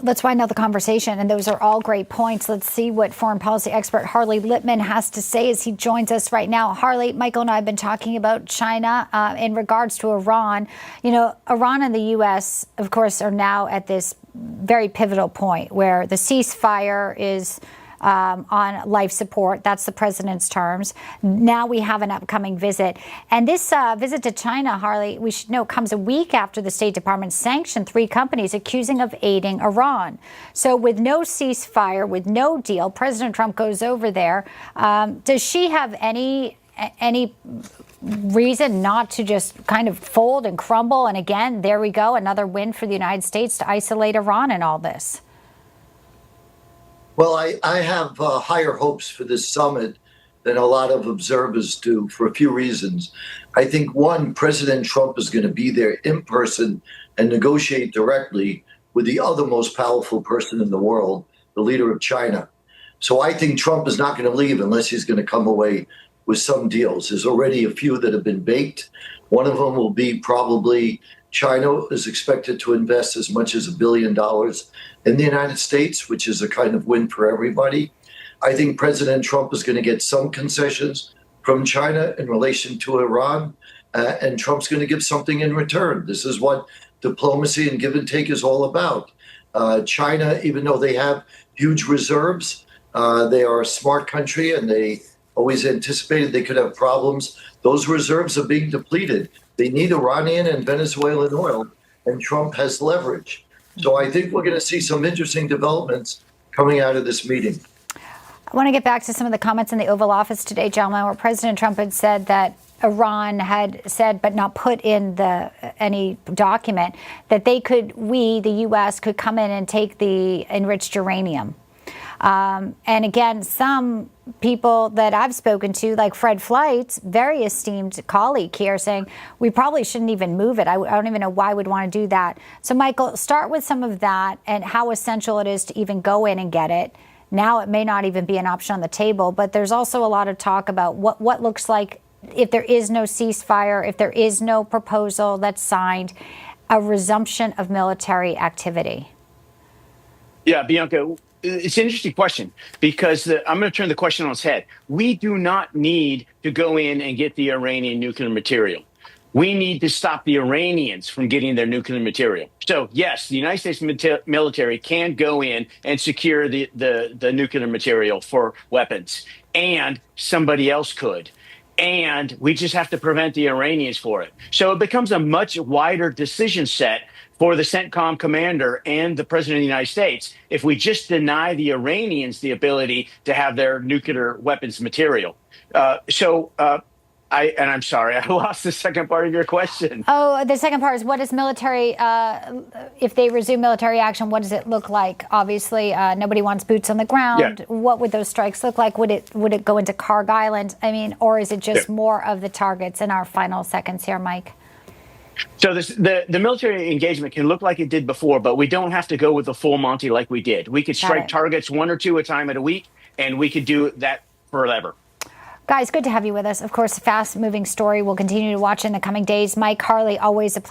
Let's wind out the conversation, and those are all great points. Let's see what foreign policy expert Harley Lippman has to say as he joins us right now. Harley, Michael and I have been talking about China in regards to Iran. You know, Iran and the U.S., of course, are now at this very pivotal point where the ceasefire is on life support. That's the president's terms. Now we have an upcoming visit. And this visit to China, Harley, we should know, comes a week after the State Department sanctioned 3 companies accusing of aiding Iran. So with no ceasefire, with no deal, President Trump goes over there. Does she have any reason not to just kind of fold and crumble? And again, there we go, another win for the United States to isolate Iran in all this. Well, I have higher hopes for this summit than a lot of observers do for a few reasons. I think, one, President Trump is going to be there in person and negotiate directly with the other most powerful person in the world, the leader of China. So I think Trump is not going to leave unless he's going to come away with some deals. There's already a few that have been baked. One of them will be probably China is expected to invest as much as $1 billion in the United States, which is a kind of win for everybody. I think President Trump is going to get some concessions from China in relation to Iran, and Trump's going to give something in return. This is what diplomacy and give and take is all about. China, even though they have huge reserves, they are a smart country, and they always anticipated they could have problems. Those reserves are being depleted. They need Iranian and Venezuelan oil, and Trump has leverage. So I think we're going to see some interesting developments coming out of this meeting. I want to get back to some of the comments in the Oval Office today, gentlemen, where President Trump had said that Iran had said, but not put in any document, that the U.S. could come in and take the enriched uranium. And again, some people that I've spoken to, like Fred Fleitz, very esteemed colleague here, saying we probably shouldn't even move it. I don't even know why we'd want to do that. So, Michael, start with some of that and how essential it is to even go in and get it. Now it may not even be an option on the table, but there's also a lot of talk about what looks like if there is no ceasefire, if there is no proposal that's signed, a resumption of military activity. Yeah, Bianca, it's an interesting question because I'm going to turn the question on its head. We do not need to go in and get the Iranian nuclear material. We need to stop the Iranians from getting their nuclear material. So, yes, the United States military can go in and secure the nuclear material for weapons, and somebody else could. And we just have to prevent the Iranians for it. So it becomes a much wider decision set for the CENTCOM commander and the president of the United States if we just deny the Iranians the ability to have their nuclear weapons material. I'm sorry, I lost the second part of your question. Oh, the second part is what is military, if they resume military action, what does it look like? Obviously, nobody wants boots on the ground. Yeah. What would those strikes look like? Would it go into Karg Island? I mean, or is it just more of the targets in our final seconds here, Mike? So the military engagement can look like it did before, but we don't have to go with the full Monty like we did. We could strike targets 1 or 2 a time at a week, and we could do that forever. Guys, good to have you with us. Of course, fast-moving story. We'll continue to watch in the coming days. Mike, Harley, always a pleasure.